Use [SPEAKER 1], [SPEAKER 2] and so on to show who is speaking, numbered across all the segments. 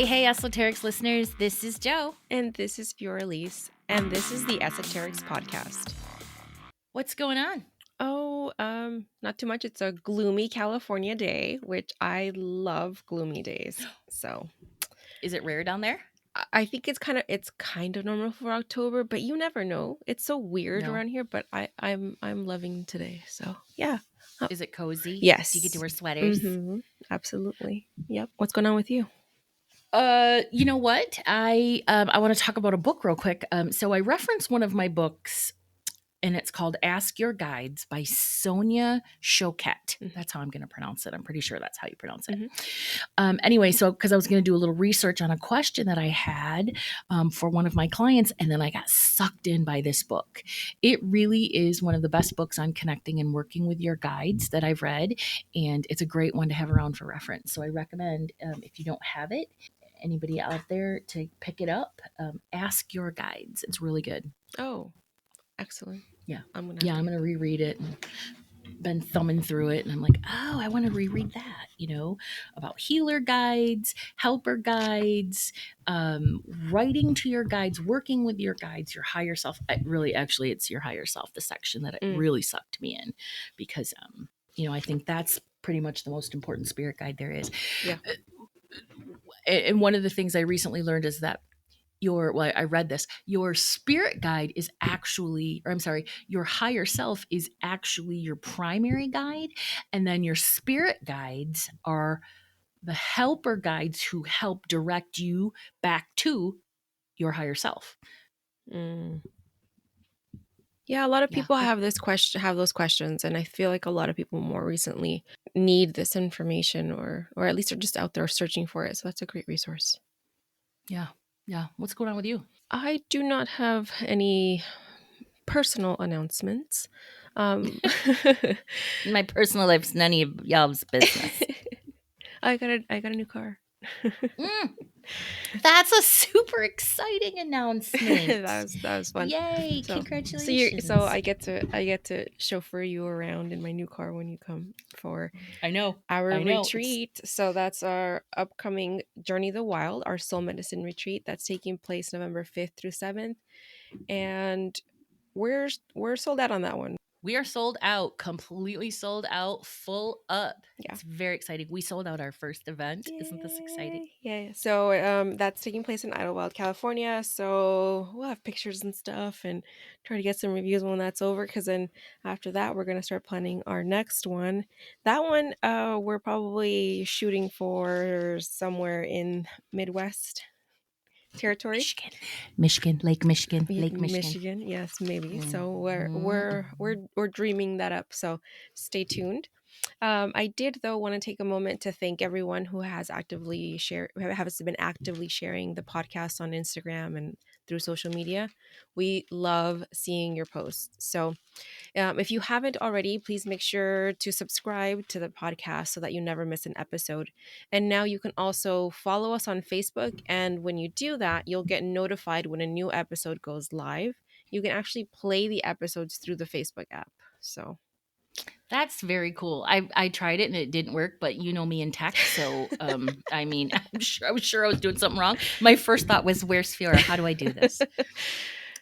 [SPEAKER 1] Hey, Esoterics listeners, this is Joe.
[SPEAKER 2] And this is Fiorelise, and this is the Esoterics Podcast.
[SPEAKER 1] What's going on?
[SPEAKER 2] Oh, not too much. It's a gloomy California day, which I love gloomy days. So
[SPEAKER 1] Is it rare down there?
[SPEAKER 2] I think it's kind of normal for October, but you never know. It's so weird
[SPEAKER 1] No.
[SPEAKER 2] around here, but I'm loving today. So yeah.
[SPEAKER 1] Is it cozy?
[SPEAKER 2] Yes.
[SPEAKER 1] Do you get to wear sweaters?
[SPEAKER 2] Mm-hmm. Absolutely. Yep. What's going on with you?
[SPEAKER 1] You know what? I want to talk about a book real quick. So I referenced one of my books, and it's called Ask Your Guides by Sonia Choquette. That's how I'm going to pronounce it. I'm pretty sure that's how you pronounce it. Anyway, so because I was going to do a little research on a question that I had for one of my clients, and then I got sucked in by this book. It really is one of the best books on connecting and working with your guides that I've read, and it's a great one to have around for reference. So I recommend, if you don't have it, anybody out there to pick it up. Ask Your Guides. It's really good.
[SPEAKER 2] Oh, excellent.
[SPEAKER 1] Yeah.
[SPEAKER 2] I'm going
[SPEAKER 1] to reread it. And been thumbing through it, and I'm like, oh, I want to reread that, about healer guides, helper guides, writing to your guides, working with your guides, your higher self. Actually, it's your higher self, the section that it really sucked me in, because, I think that's pretty much the most important spirit guide there is.
[SPEAKER 2] Yeah.
[SPEAKER 1] And one of the things I recently learned is that I read this, your spirit guide is actually, your higher self is actually your primary guide. And then your spirit guides are the helper guides who help direct you back to your higher self.
[SPEAKER 2] Yeah, a lot of people have those questions, and I feel like a lot of people more recently need this information, or at least are just out there searching for it. So that's a great resource.
[SPEAKER 1] Yeah. What's going on with you?
[SPEAKER 2] I do not have any personal announcements.
[SPEAKER 1] My personal life's none of y'all's business.
[SPEAKER 2] I got a new car.
[SPEAKER 1] That's a super exciting announcement.
[SPEAKER 2] that was fun.
[SPEAKER 1] Yay! Congratulations.
[SPEAKER 2] So I get to chauffeur you around in my new car when you come for our retreat. So that's our upcoming Journey the Wild, our soul medicine retreat that's taking place November 5th through 7th. And we're sold out on that one.
[SPEAKER 1] We are sold out, completely sold out, full up.
[SPEAKER 2] Yeah.
[SPEAKER 1] It's very exciting. We sold out our first event. Yay. Isn't this exciting?
[SPEAKER 2] Yeah. So that's taking place in Idlewild, California. So we'll have pictures and stuff and try to get some reviews when that's over, because then after that, we're going to start planning our next one. That one, we're probably shooting for somewhere in Midwest territory.
[SPEAKER 1] Michigan, Lake Michigan.
[SPEAKER 2] Yes, maybe. So we're dreaming that up. So stay tuned. I did, though, want to take a moment to thank everyone who has been actively sharing the podcast on Instagram and through social media. We love seeing your posts. So if you haven't already, please make sure to subscribe to the podcast so that you never miss an episode. And now you can also follow us on Facebook. And when you do that, you'll get notified when a new episode goes live. You can actually play the episodes through the Facebook app. So
[SPEAKER 1] that's very cool. I tried it and it didn't work, but you know me in tech, so I mean, I was sure I was doing something wrong. My first thought was, "Where's Fiora? How do I do this?"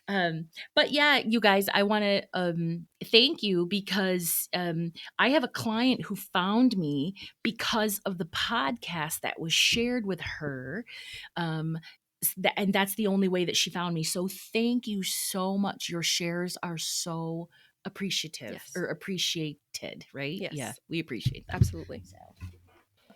[SPEAKER 1] But yeah, you guys, I want to thank you, because I have a client who found me because of the podcast that was shared with her. And that's the only way that she found me. So thank you so much. Your shares are so appreciative, or appreciated, right?
[SPEAKER 2] Yes.
[SPEAKER 1] Yeah, we appreciate that.
[SPEAKER 2] Absolutely.
[SPEAKER 1] So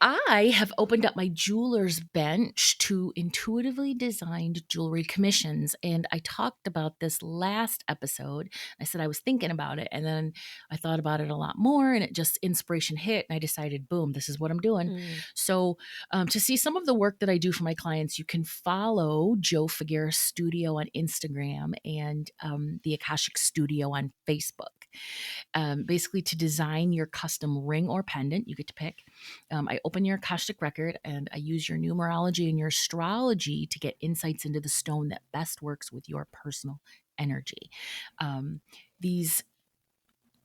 [SPEAKER 1] I have opened up my jeweler's bench to intuitively designed jewelry commissions. And I talked about this last episode. I said I was thinking about it, and then I thought about it a lot more, and it just inspiration hit, and I decided, boom, this is what I'm doing. So to see some of the work that I do for my clients, you can follow Joe Figueroa Studio on Instagram and the Akashic Studio on Facebook. Basically, to design your custom ring or pendant, you get to pick. I open your Akashic record, and I use your numerology and your astrology to get insights into the stone that best works with your personal energy. These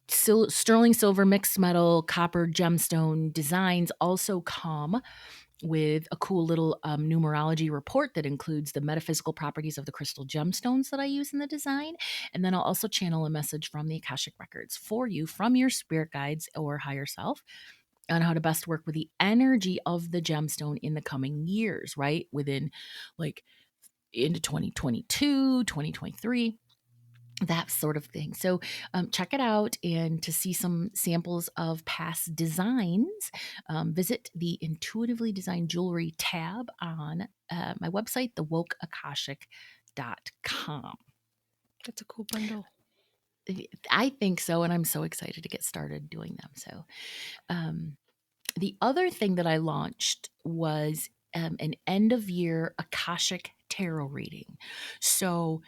[SPEAKER 1] sterling silver, mixed metal, copper gemstone designs also come with a cool little numerology report that includes the metaphysical properties of the crystal gemstones that I use in the design. And then I'll also channel a message from the Akashic Records for you from your spirit guides or higher self on how to best work with the energy of the gemstone in the coming years, right? Within like into 2022, 2023, that sort of thing. So check it out. And to see some samples of past designs, visit the Intuitively Designed Jewelry tab on my website, thewokeakashic.com.
[SPEAKER 2] That's a cool bundle.
[SPEAKER 1] I think so. And I'm so excited to get started doing them. So, um, the other thing that I launched was an end of year Akashic tarot reading. So,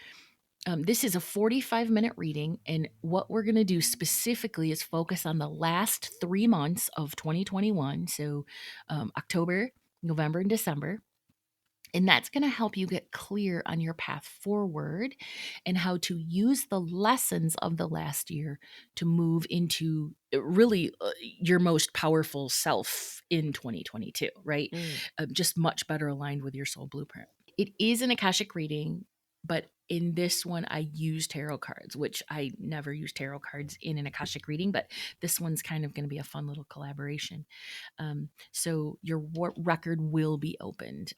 [SPEAKER 1] this is a 45-minute reading. And what we're going to do specifically is focus on the last 3 months of 2021. So, October, November, and December. And that's going to help you get clear on your path forward and how to use the lessons of the last year to move into really your most powerful self in 2022, right?
[SPEAKER 2] Mm.
[SPEAKER 1] Just much better aligned with your soul blueprint. It is an Akashic reading, but in this one, I use tarot cards, which I never use tarot cards in an Akashic reading, but this one's kind of going to be a fun little collaboration. So your record will be opened.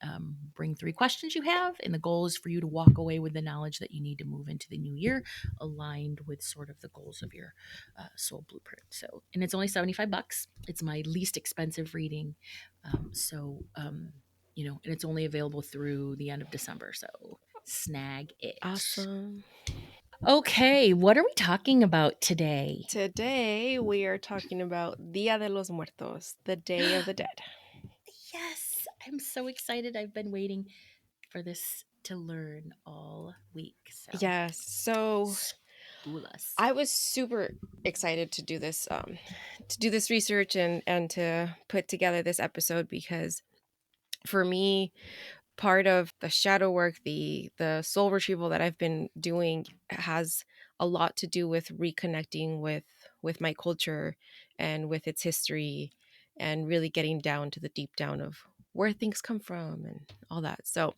[SPEAKER 1] Bring 3 questions you have, and the goal is for you to walk away with the knowledge that you need to move into the new year, aligned with sort of the goals of your soul blueprint. So, and it's only $75. It's my least expensive reading. And it's only available through the end of December. So snag it.
[SPEAKER 2] Awesome.
[SPEAKER 1] Okay, what are we talking about today?
[SPEAKER 2] Today we are talking about Dia de los Muertos, the Day of the Dead.
[SPEAKER 1] Yes, I'm so excited. I've been waiting for this to learn all week. So
[SPEAKER 2] Yes. So
[SPEAKER 1] school us.
[SPEAKER 2] I was super excited to do this research and to put together this episode because for me, part of the shadow work, the soul retrieval that I've been doing has a lot to do with reconnecting with my culture and with its history and really getting down to the deep down of where things come from and all that. So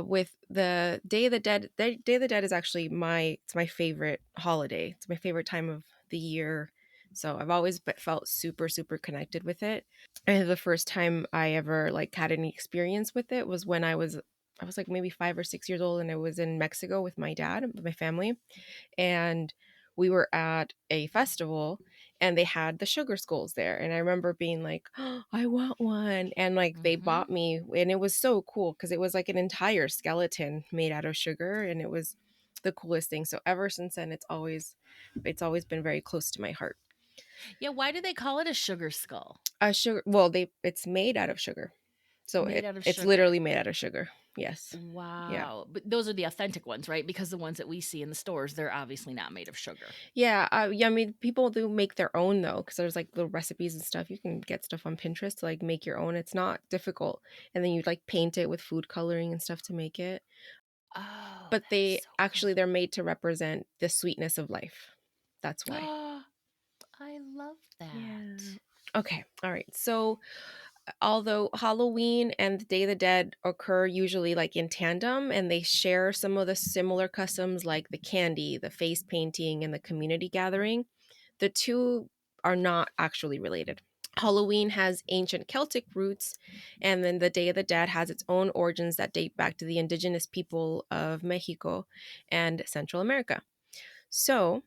[SPEAKER 2] with the Day of the Dead, Day of the Dead is actually it's my favorite holiday. It's my favorite time of the year. So I've always felt super super connected with it. And the first time I ever like had any experience with it was when I was like maybe 5 or 6 years old, and I was in Mexico with my dad, with my family, and we were at a festival and they had the sugar skulls there, and I remember being like, oh, I want one, and like they
[SPEAKER 1] Mm-hmm.
[SPEAKER 2] bought me, and it was so cool because it was like an entire skeleton made out of sugar, and it was the coolest thing. So ever since then it's always been very close to my heart.
[SPEAKER 1] Yeah, why do they call it a sugar skull?
[SPEAKER 2] A sugar, well, they it's made out of sugar, so
[SPEAKER 1] Made out of
[SPEAKER 2] it's
[SPEAKER 1] sugar.
[SPEAKER 2] literally made out of sugar. Yes. Yeah.
[SPEAKER 1] Wow. But those are the authentic ones, right? Because the ones that we see in the stores, they're obviously not made of sugar.
[SPEAKER 2] Yeah, yeah. I mean, people do make their own though, because there's like little recipes and stuff. You can get stuff on Pinterest to like make your own. It's not difficult, and then you like paint it with food coloring and stuff to make it.
[SPEAKER 1] Oh,
[SPEAKER 2] But
[SPEAKER 1] that is so cool.
[SPEAKER 2] they're made to represent the sweetness of life. That's why.
[SPEAKER 1] Oh, I love
[SPEAKER 2] Yeah.
[SPEAKER 1] that.
[SPEAKER 2] Okay. All right. So although Halloween and the Day of the Dead occur usually like in tandem and they share some of the similar customs like the candy, the face painting, and the community gathering, the two are not actually related. Halloween has ancient Celtic roots, and then the Day of the Dead has its own origins that date back to the indigenous people of Mexico and Central America. So,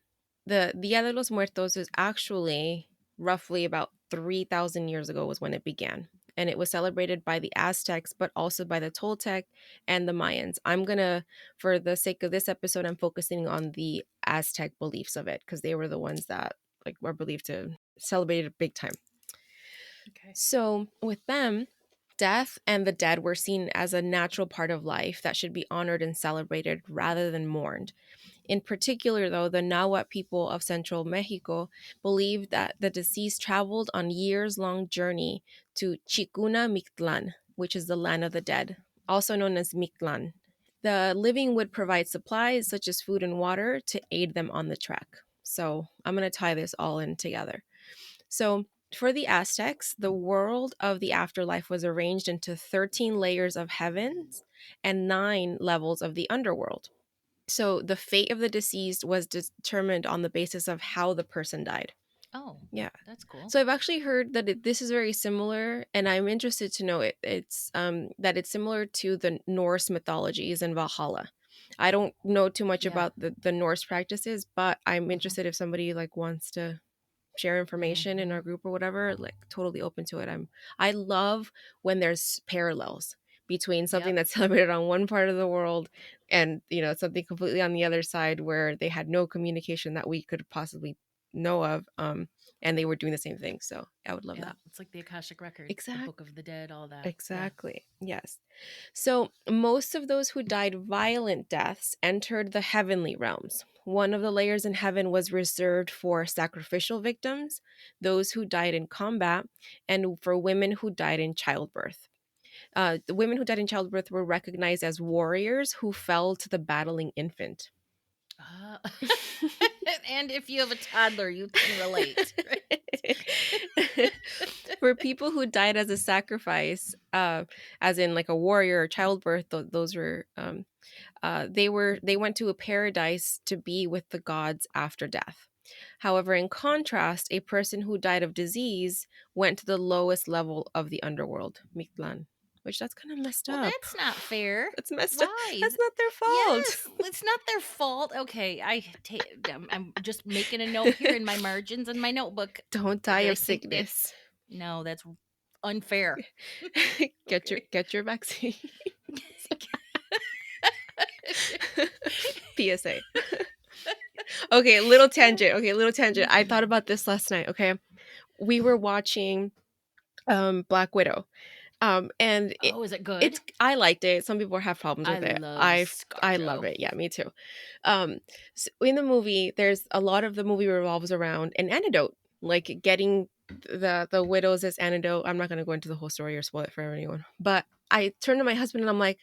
[SPEAKER 2] the Dia de los Muertos is actually roughly about 3,000 years ago was when it began. And it was celebrated by the Aztecs, but also by the Toltec and the Mayans. I'm going to, for the sake of this episode, I'm focusing on the Aztec beliefs of it because they were the ones that like were believed to celebrate it big time.
[SPEAKER 1] Okay.
[SPEAKER 2] So with them, death and the dead were seen as a natural part of life that should be honored and celebrated rather than mourned. In particular, though, the Nahuatl people of central Mexico believed that the deceased traveled on years long journey to Chicuna Mictlan, which is the land of the dead, also known as Mictlan. The living would provide supplies such as food and water to aid them on the trek. So I'm going to tie this all in together. So For the Aztecs, the world of the afterlife was arranged into 13 layers of heavens and 9 levels of the underworld. So the fate of the deceased was determined on the basis of how the person died.
[SPEAKER 1] Oh,
[SPEAKER 2] Yeah.
[SPEAKER 1] that's cool.
[SPEAKER 2] So I've actually heard that this is very similar, and I'm interested to know it's that it's similar to the Norse mythologies and Valhalla. I don't know too much
[SPEAKER 1] Yeah.
[SPEAKER 2] about the Norse practices, but I'm
[SPEAKER 1] Mm-hmm.
[SPEAKER 2] interested if somebody like wants to share information in
[SPEAKER 1] Mm-hmm.
[SPEAKER 2] our group or whatever, like totally open to it. I love when there's parallels between something
[SPEAKER 1] Yep.
[SPEAKER 2] that's celebrated on one part of the world and something completely on the other side where they had no communication that we could possibly know of, and they were doing the same thing. So I would love
[SPEAKER 1] Yeah.
[SPEAKER 2] that.
[SPEAKER 1] It's like the Akashic Records, the
[SPEAKER 2] Exact
[SPEAKER 1] Book of the Dead, all that. Yeah.
[SPEAKER 2] exactly, yes. So, most of those who died violent deaths entered the heavenly realms. One of the layers in heaven was reserved for sacrificial victims, those who died in combat, and for women who died in childbirth. The women who died in childbirth were recognized as warriors who fell to the battling infant.
[SPEAKER 1] Uh, and if you have a toddler, you can relate, right?
[SPEAKER 2] For people who died as a sacrifice, as in like a warrior or childbirth, those were they went to a paradise to be with the gods after death. However, in contrast, a person who died of disease went to the lowest level of the underworld, Mictlan, which that's kind of messed
[SPEAKER 1] Well,
[SPEAKER 2] up.
[SPEAKER 1] that's not fair.
[SPEAKER 2] That's messed up.
[SPEAKER 1] Why?
[SPEAKER 2] That's not their fault.
[SPEAKER 1] Yes, it's not their fault. Okay, I'm just making a note here in my margins in my notebook
[SPEAKER 2] Don't die
[SPEAKER 1] that I
[SPEAKER 2] of
[SPEAKER 1] think that
[SPEAKER 2] sickness.
[SPEAKER 1] no, that's unfair. Okay.
[SPEAKER 2] Get your vaccine. PSA. Okay, little tangent. Okay, little tangent. I thought about this last night. Okay, we were watching Black Widow. And
[SPEAKER 1] Oh, is it
[SPEAKER 2] it's
[SPEAKER 1] good?
[SPEAKER 2] I liked it. Some people have problems
[SPEAKER 1] I
[SPEAKER 2] with it.
[SPEAKER 1] love
[SPEAKER 2] I love
[SPEAKER 1] ScarJo.
[SPEAKER 2] it. Yeah, me too. Um, so in the movie, there's a lot of the movie revolves around an antidote, like getting the widows as antidote. I'm not gonna go into the whole story or spoil it for anyone, but I turned to my husband and I'm like,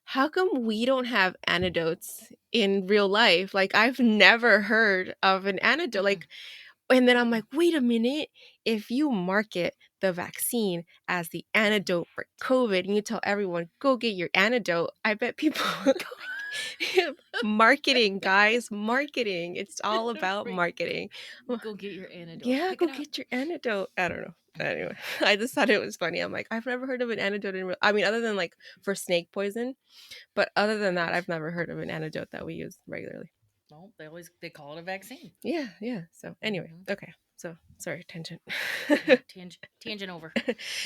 [SPEAKER 2] how come we don't have antidotes in real life? Like I've never heard of an antidote.
[SPEAKER 1] Mm-mm,
[SPEAKER 2] Like, and then I'm
[SPEAKER 1] mm-mm.
[SPEAKER 2] like, wait a minute. If you market the vaccine as the antidote for COVID and you tell everyone, go get your antidote, I bet people like marketing, guys, marketing. It's all about
[SPEAKER 1] Right.
[SPEAKER 2] marketing. Well,
[SPEAKER 1] Go get your antidote.
[SPEAKER 2] yeah,
[SPEAKER 1] Pick
[SPEAKER 2] go
[SPEAKER 1] it up.
[SPEAKER 2] get your antidote. I don't know. Anyway, I just thought it was funny. I'm like, I've never heard of an antidote in real. I mean, other than like for snake poison, but other than that,
[SPEAKER 1] Right.
[SPEAKER 2] I've never heard of an antidote that we use regularly.
[SPEAKER 1] Well, they call it a vaccine.
[SPEAKER 2] Yeah, yeah. So anyway,
[SPEAKER 1] Hmm.
[SPEAKER 2] okay. So sorry, tangent.
[SPEAKER 1] Yeah, tangent over.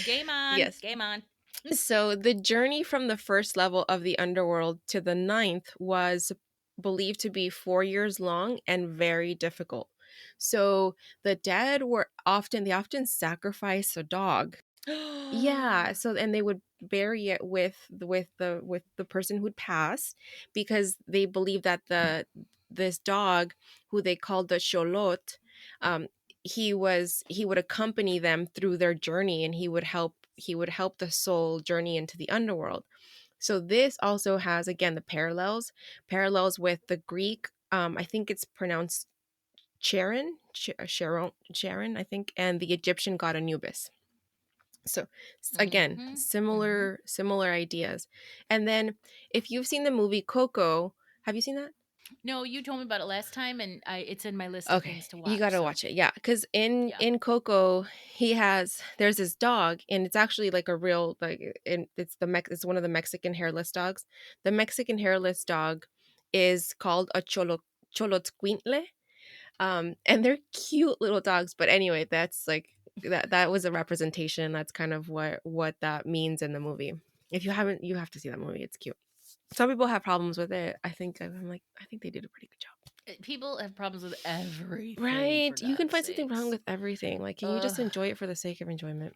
[SPEAKER 1] Game on.
[SPEAKER 2] Yes.
[SPEAKER 1] Game on.
[SPEAKER 2] So the journey from the first level of the underworld to the ninth was believed to be 4 years long and very difficult. So the dead were often they often sacrifice a dog. Yeah, so and they would bury it with the person who'd passed because they believed that the this dog who they called the Cholot, um he would accompany them through their journey and he would help the soul journey into the underworld. So this also has again the parallels with the Greek, I think it's pronounced Charon, I think, and the Egyptian god Anubis. So again,
[SPEAKER 1] Mm-hmm. Mm-hmm.
[SPEAKER 2] similar ideas. And then if you've seen the movie Coco, have you seen that?
[SPEAKER 1] No, you told me about it last time, and it's in my list of
[SPEAKER 2] Okay,
[SPEAKER 1] things to
[SPEAKER 2] you
[SPEAKER 1] watch.
[SPEAKER 2] got to
[SPEAKER 1] So
[SPEAKER 2] watch it. Yeah, cuz
[SPEAKER 1] yeah.
[SPEAKER 2] in Coco, there's this dog and it's actually like a real like it's one of the Mexican hairless dogs. The Mexican hairless dog is called a cholotzcuintle. And they're cute little dogs, but anyway, that's like that was a representation. That's kind of what that means in the movie. If you haven't, you have to see that movie. It's cute. Some people have problems with it. I'm like, I think they did a pretty good job.
[SPEAKER 1] People have problems with everything, for
[SPEAKER 2] Right? You can
[SPEAKER 1] God's
[SPEAKER 2] find something wrong
[SPEAKER 1] sakes.
[SPEAKER 2] with everything. Like, can you
[SPEAKER 1] Ugh.
[SPEAKER 2] just enjoy it for the sake of enjoyment?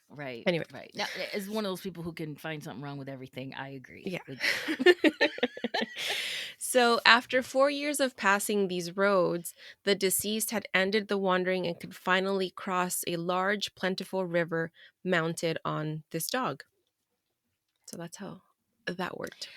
[SPEAKER 1] Right,
[SPEAKER 2] Anyway,
[SPEAKER 1] right. Now, as one of those people who can find something wrong with everything, I agree
[SPEAKER 2] yeah.
[SPEAKER 1] with you.
[SPEAKER 2] So, after 4 years of passing these roads, the deceased had ended the wandering and could finally cross a large, plentiful river mounted on this dog. So, that's how that worked.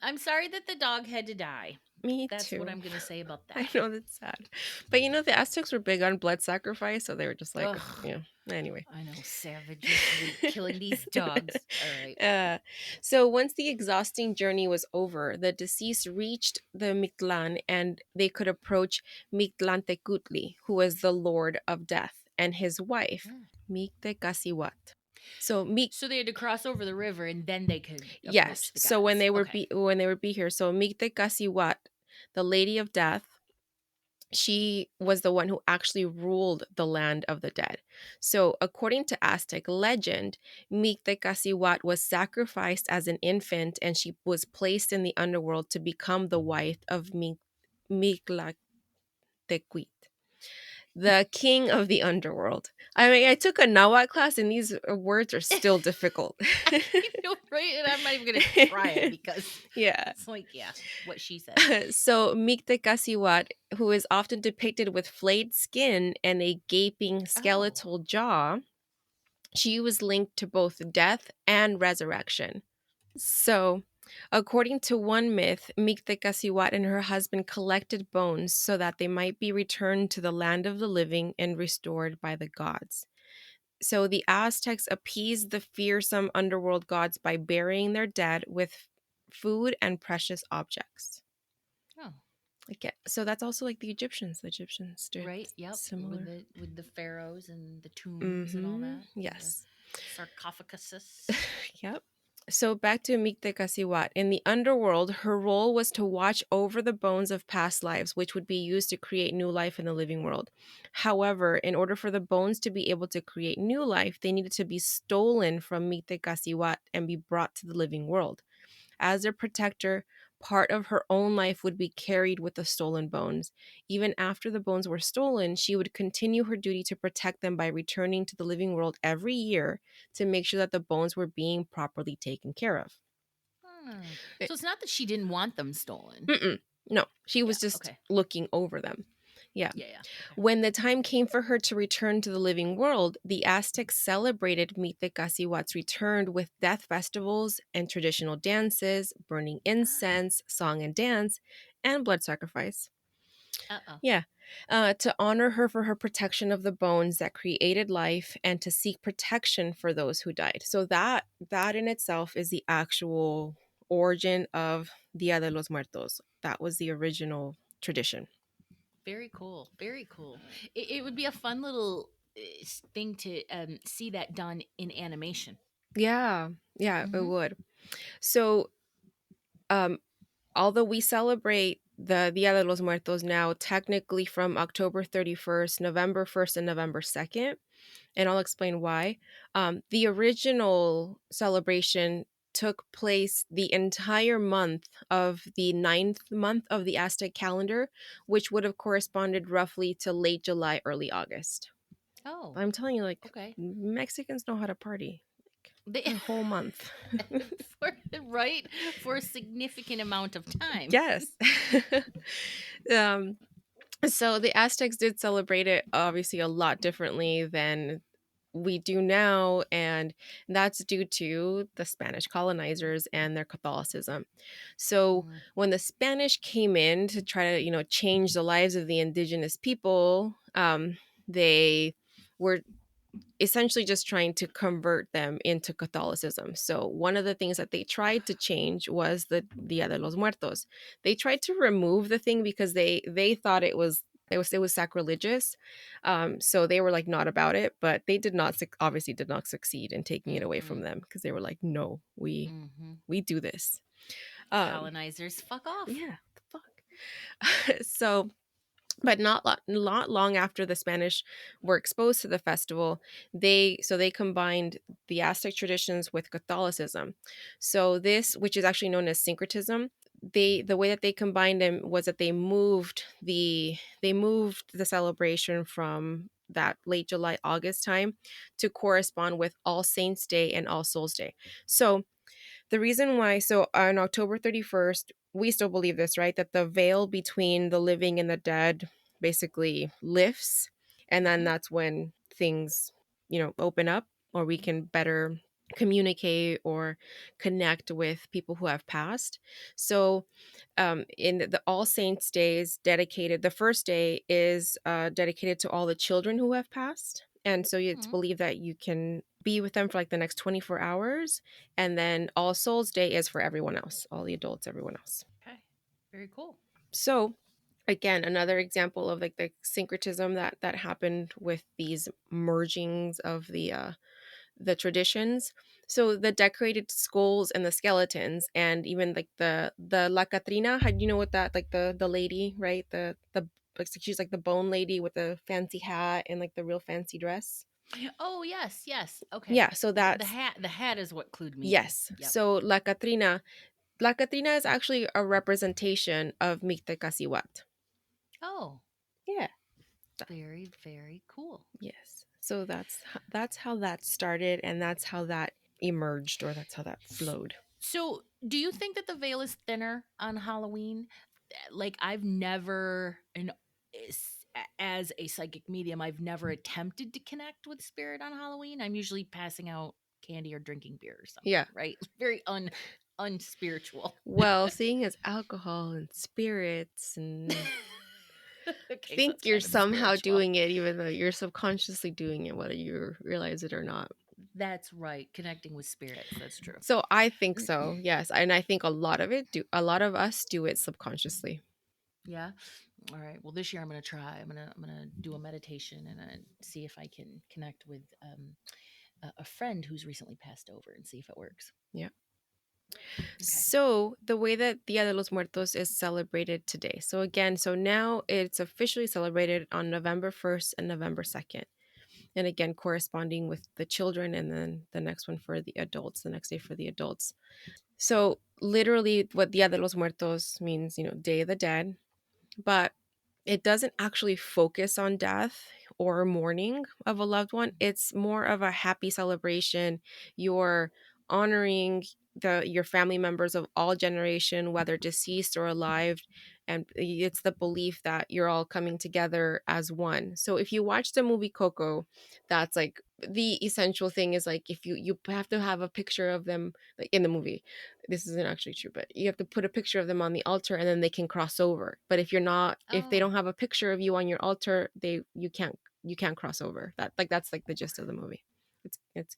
[SPEAKER 1] I'm sorry that the dog had to die.
[SPEAKER 2] Me
[SPEAKER 1] That's what
[SPEAKER 2] too.
[SPEAKER 1] I'm gonna say about
[SPEAKER 2] I
[SPEAKER 1] that.
[SPEAKER 2] know that's sad. But the Aztecs were big on blood sacrifice, so they were just like,
[SPEAKER 1] Ugh,
[SPEAKER 2] anyway.
[SPEAKER 1] I know, savages killing these dogs. All right.
[SPEAKER 2] uh, so once the exhausting journey was over, the deceased reached the Mictlan and they could approach Mictlantecutli, who was the Lord of Death, and his wife,
[SPEAKER 1] Mm.
[SPEAKER 2] Mictecasihuat. So Mic
[SPEAKER 1] So they had to cross over the river and then they could
[SPEAKER 2] yes.
[SPEAKER 1] approach the
[SPEAKER 2] So
[SPEAKER 1] gods. Okay.
[SPEAKER 2] when they were be here, so Mictecasihuat, the Lady of Death, she was the one who actually ruled the land of the dead. So, according to Aztec legend, Mictecasihuat was sacrificed as an infant and she was placed in the underworld to become the wife of Mictlantecuhtli, the king of the underworld. I mean, I took a Nahuatl class and these words are still difficult.
[SPEAKER 1] You know, right? And I'm not even gonna try it because
[SPEAKER 2] Yeah.
[SPEAKER 1] it's like, yeah, what she said.
[SPEAKER 2] So Mictecasihuat, who is often depicted with flayed skin and a gaping
[SPEAKER 1] Oh.
[SPEAKER 2] skeletal jaw, she was linked to both death and resurrection. So, according to one myth, Mictecasihuat and her husband collected bones so that they might be returned to the land of the living and restored by the gods. So, the Aztecs appeased the fearsome underworld gods by burying their dead with food and precious objects.
[SPEAKER 1] Oh.
[SPEAKER 2] Like, yeah, so that's also like the Egyptians. The Egyptians did
[SPEAKER 1] Right. Yep. With
[SPEAKER 2] similar.
[SPEAKER 1] the pharaohs and the tombs and all
[SPEAKER 2] Mm-hmm.
[SPEAKER 1] that, and the
[SPEAKER 2] Yes.
[SPEAKER 1] sarcophaguses.
[SPEAKER 2] Yep. So back to Mictecasihuat. In the underworld, her role was to watch over the bones of past lives, which would be used to create new life in the living world. However, in order for the bones to be able to create new life, they needed to be stolen from Mictecasihuat and be brought to the living world. As their protector, part of her own life would be carried with the stolen bones. Even after the bones were stolen, she would continue her duty to protect them by returning to the living world every year to make sure that the bones were being properly taken care of.
[SPEAKER 1] Hmm.
[SPEAKER 2] Eh,
[SPEAKER 1] So it's not that she didn't want them stolen.
[SPEAKER 2] Mm-mm. No, she
[SPEAKER 1] Yeah.
[SPEAKER 2] was just
[SPEAKER 1] Okay.
[SPEAKER 2] looking over them. Yeah.
[SPEAKER 1] Yeah. Yeah. Okay.
[SPEAKER 2] When the time came for her to return to the living world, the Aztecs celebrated Mictecasihuat's return with death festivals and traditional dances, burning incense, song and dance, and blood sacrifice.
[SPEAKER 1] Uh oh.
[SPEAKER 2] Yeah, to honor her for her protection of the bones that created life and to seek protection for those who died. So that in itself is the actual origin of Dia de los Muertos. That was the original tradition.
[SPEAKER 1] Very cool. Very cool. It would be a fun little thing to see that done in animation.
[SPEAKER 2] Yeah, yeah, it
[SPEAKER 1] Mm-hmm.
[SPEAKER 2] would. So, um, although we celebrate the Dia de los Muertos now technically from October 31st, November 1st, and November 2nd, and I'll explain why. The original celebration took place the entire month of the ninth month of the Aztec calendar, which would have corresponded roughly to late July, early August.
[SPEAKER 1] Oh.
[SPEAKER 2] I'm telling you, like,
[SPEAKER 1] Okay.
[SPEAKER 2] Mexicans know how to party.
[SPEAKER 1] They
[SPEAKER 2] A whole month.
[SPEAKER 1] for right for a significant amount of time.
[SPEAKER 2] Yes. um, so the Aztecs did celebrate it obviously a lot differently than we do now, and that's due to the Spanish colonizers and their Catholicism. So
[SPEAKER 1] Mm,
[SPEAKER 2] when the Spanish came in to try to, change the lives of the indigenous people, they were essentially just trying to convert them into Catholicism. So one of the things that they tried to change was the Dia de los Muertos. They tried to remove the thing because they thought it was sacrilegious. So they were like not about it, but they did not obviously did not succeed in taking it away from
[SPEAKER 1] mm-mm,
[SPEAKER 2] them because they were like, no, we
[SPEAKER 1] mm-hmm.
[SPEAKER 2] we do this. Um,
[SPEAKER 1] Colonizers, fuck off.
[SPEAKER 2] yeah, the fuck. So but not long after the Spanish were exposed to the festival, they combined the Aztec traditions with Catholicism. So this, which is actually known as syncretism, the way that they combined them was that they moved the celebration from that late July August time to correspond with All Saints Day and All Souls Day. So the reason why, so on October 31st, we still believe this, right? That the veil between the living and the dead basically lifts. And then
[SPEAKER 1] Mm,
[SPEAKER 2] that's when things, open up or we can better. communicate or connect with people who have passed. So, in the All Saints days, dedicated, the first day is dedicated to all the children who have passed. And so it's
[SPEAKER 1] Hmm.
[SPEAKER 2] believed that you can be with them for like the next 24 hours. And then All Souls Day is for everyone else, all the adults, everyone else.
[SPEAKER 1] Okay. Very cool.
[SPEAKER 2] So, again, another example of like the syncretism that happened with these mergings of the traditions. So the decorated skulls and the skeletons, and even like the La Catrina. How do you know what that, like the lady, right? The like she's like the bone lady with the fancy hat and like the real fancy dress.
[SPEAKER 1] Oh, yes, yes. Okay.
[SPEAKER 2] Yeah, so
[SPEAKER 1] The
[SPEAKER 2] that's
[SPEAKER 1] hat, the hat is what clued me in.
[SPEAKER 2] yes.
[SPEAKER 1] Yep.
[SPEAKER 2] So La Catrina is actually a representation of Mictecasihuat.
[SPEAKER 1] Oh,
[SPEAKER 2] Yeah.
[SPEAKER 1] very, very cool.
[SPEAKER 2] Yes. So that's how that started, and that's how that emerged, or that's how that
[SPEAKER 1] S-
[SPEAKER 2] flowed.
[SPEAKER 1] So, do you think that the veil is thinner on Halloween? Like, I've never, as a psychic medium, I've never attempted to connect with spirit on Halloween. I'm usually passing out candy or drinking beer or
[SPEAKER 2] Yeah.
[SPEAKER 1] something, right? Very unspiritual.
[SPEAKER 2] Well, seeing as alcohol and spirits, and
[SPEAKER 1] Okay, so
[SPEAKER 2] think
[SPEAKER 1] it's
[SPEAKER 2] you're
[SPEAKER 1] kind of
[SPEAKER 2] somehow
[SPEAKER 1] spiritual.
[SPEAKER 2] doing it, even though you're subconsciously doing it, whether you realize it or not.
[SPEAKER 1] That's right. Connecting with spirits. That's true.
[SPEAKER 2] So I think so, yes, and I think a lot of us do it subconsciously.
[SPEAKER 1] Yeah. All right. Well, this year I'm gonna try. I'm gonna do a meditation and see if I can connect with a friend who's recently passed over and see if it works.
[SPEAKER 2] Yeah.
[SPEAKER 1] Okay.
[SPEAKER 2] So the way that Dia de los Muertos is celebrated today. So again, so now it's officially celebrated on November 1st and November 2nd. And again, corresponding with the children, and then the next one for the adults, the next day for the adults. So literally what Dia de los Muertos means, Day of the Dead, but it doesn't actually focus on death or mourning of a loved one. It's more of a happy celebration. You're honoring your family members of all generation, whether deceased or alive, and it's the belief that you're all coming together as one. So if you watch the movie Coco, that's like the essential thing is like if you have to have a picture of them like in the movie. This isn't actually true, but you have to put a picture of them on the altar and then they can cross over. But if they don't
[SPEAKER 1] Oh.
[SPEAKER 2] have a picture of you on your altar, you can't cross over. That's like the gist of the movie. It's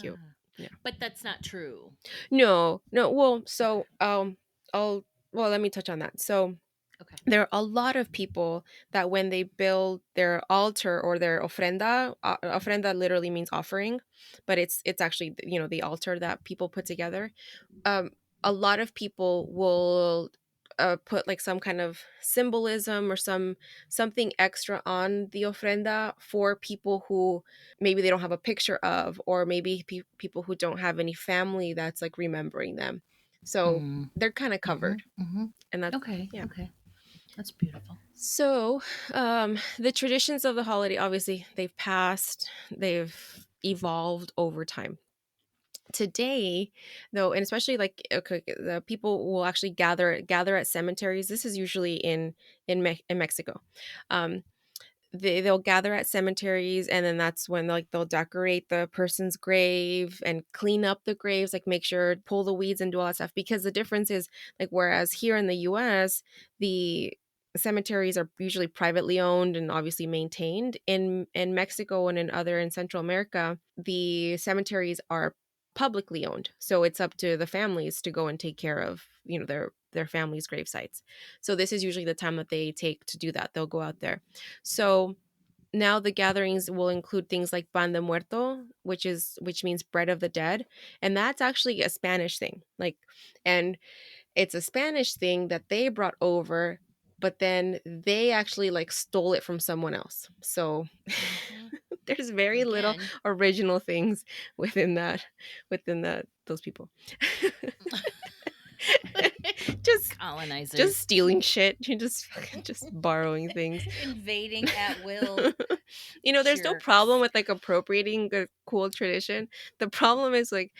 [SPEAKER 2] cute.
[SPEAKER 1] Ah.
[SPEAKER 2] Yeah.
[SPEAKER 1] But that's not true.
[SPEAKER 2] No, no. Well,
[SPEAKER 1] Okay.
[SPEAKER 2] so I'll well let me touch on that. So
[SPEAKER 1] Okay.
[SPEAKER 2] there are a lot of people that when they build their altar or their ofrenda, ofrenda literally means offering, but it's actually the altar that people put together. um, a lot of people will put like some kind of symbolism or something extra on the ofrenda for people who maybe they don't have a picture of, or maybe people who don't have any family that's like remembering them. So
[SPEAKER 1] Mm.
[SPEAKER 2] they're kind of
[SPEAKER 1] Mm-hmm.
[SPEAKER 2] covered,
[SPEAKER 1] Mm-hmm.
[SPEAKER 2] and that's
[SPEAKER 1] Okay.
[SPEAKER 2] yeah.
[SPEAKER 1] Okay. That's beautiful.
[SPEAKER 2] So the traditions of the holiday, obviously, they've passed, they've evolved over time. Today though, and especially like okay, the people will actually gather at cemeteries. This is usually in Mexico. um they'll gather at cemeteries, and then that's when they'll decorate the person's grave and clean up the graves, like make sure, pull the weeds and do all that stuff, because the difference is like whereas here in the US the cemeteries are usually privately owned and obviously maintained, in Mexico and in Central America the cemeteries are publicly owned, so it's up to the families to go and take care of their families' grave sites. So this is usually the time that they take to do that. They'll go out there. So now the gatherings will include things like pan de muerto, which means bread of the dead, and that's actually a Spanish thing. Like, and it's a Spanish thing that they brought over, but then they actually like stole it from someone else. So
[SPEAKER 1] Mm-hmm.
[SPEAKER 2] there's very little
[SPEAKER 1] Again.
[SPEAKER 2] original things within that those people. just just
[SPEAKER 1] Colonizers.
[SPEAKER 2] stealing shit. You're just fucking just borrowing things.
[SPEAKER 1] Invading at will.
[SPEAKER 2] There's no problem
[SPEAKER 1] Jerks.
[SPEAKER 2] with like appropriating a cool tradition. The problem is like